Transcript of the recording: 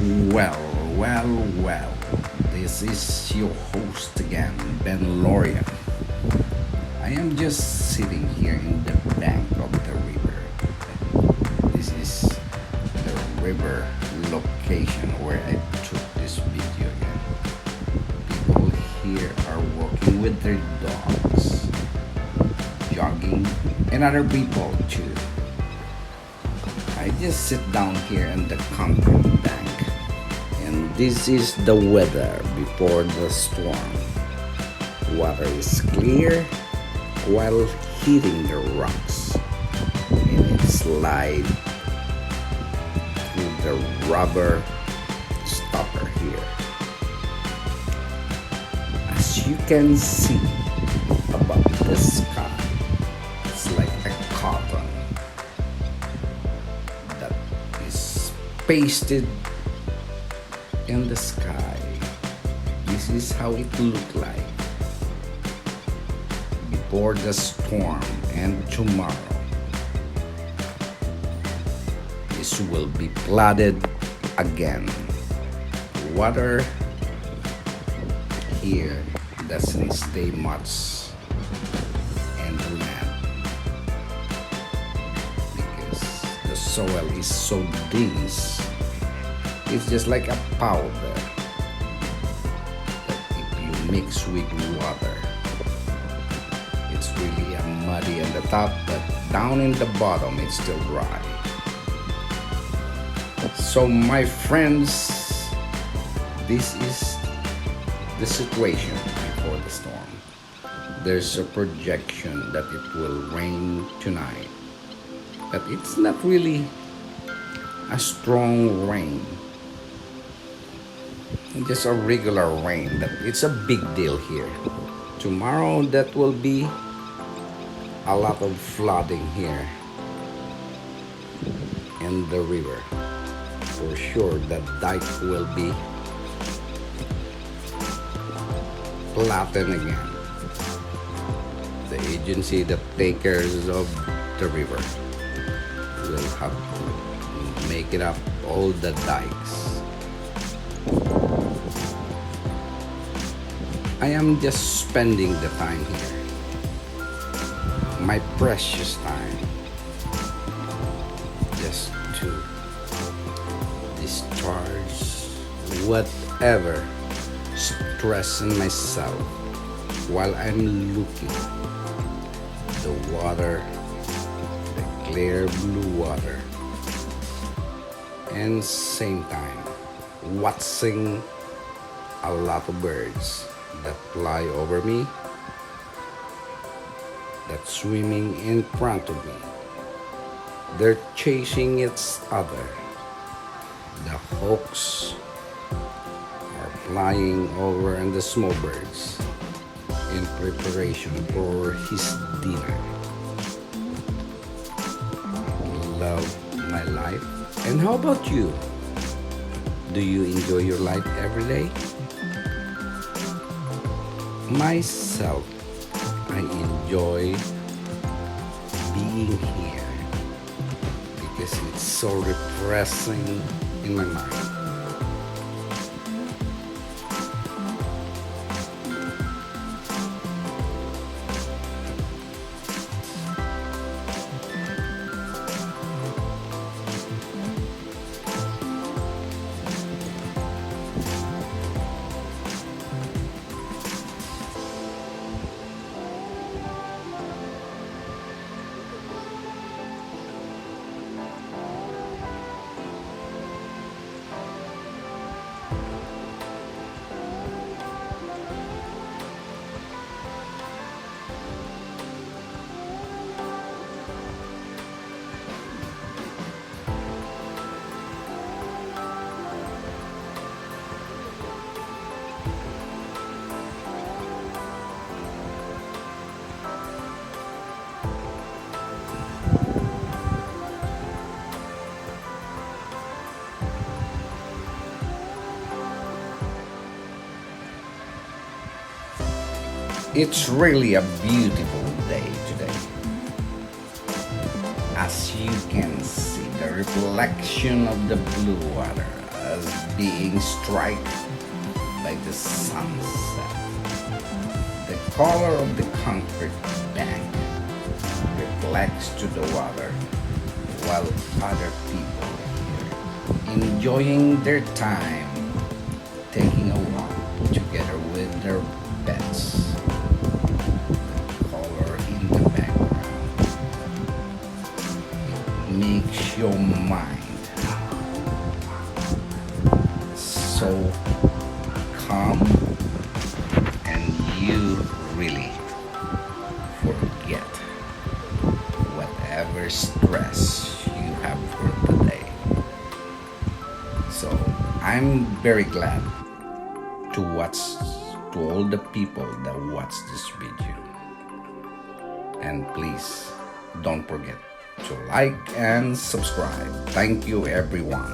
Well, well. This is your host again, Ben Lorian. I am just sitting here in the bank of the river. This is the river location where I took this video again. People here are walking with their dogs, jogging, and other people too. I just sit down here in the concrete bank, and this is the weather before the storm. Water is clear while hitting the rocks, and it slides through the rubber stopper here. As you can see above the sky, it's like a cotton that is pasted in the sky. This is how it looked like before the storm, and tomorrow this will be flooded again. Water here doesn't stay much in the land because the soil is so dense. It's just like a powder that if you mix with water, it's really a muddy on the top, but down in the bottom it's still dry. So my friends, this is the situation before the storm. There's a projection that it will rain tonight, but it's not really a strong rain. Just a regular rain, but it's a big deal here. Tomorrow that will be a lot of flooding here in the river. For sure the dike will be flattened again. The agency, the takers of the river, will have to make it up all the dikes. I am just spending the time here, my precious time, just to discharge whatever stress in myself while I'm looking the water, the clear blue water, and same time watching a lot of birds that fly over me, that's swimming in front of me. They're chasing each other. The hawks are flying over, and the small birds in preparation for his dinner. Love my life. And how about you? Do you enjoy your life every day? Myself, I enjoy being here because it's so refreshing in my mind. It's really a beautiful day today. As you can see, the reflection of the blue water, was being struck by the sunset. The color of the concrete bank reflects to the water, while other people here enjoying their time taking a walk together with their pets. The color in the background, it makes your mind so calm, and you really forget whatever stress you have for today. So I'm very glad to all the people that watch this video. And please don't forget to like and subscribe. Thank you everyone.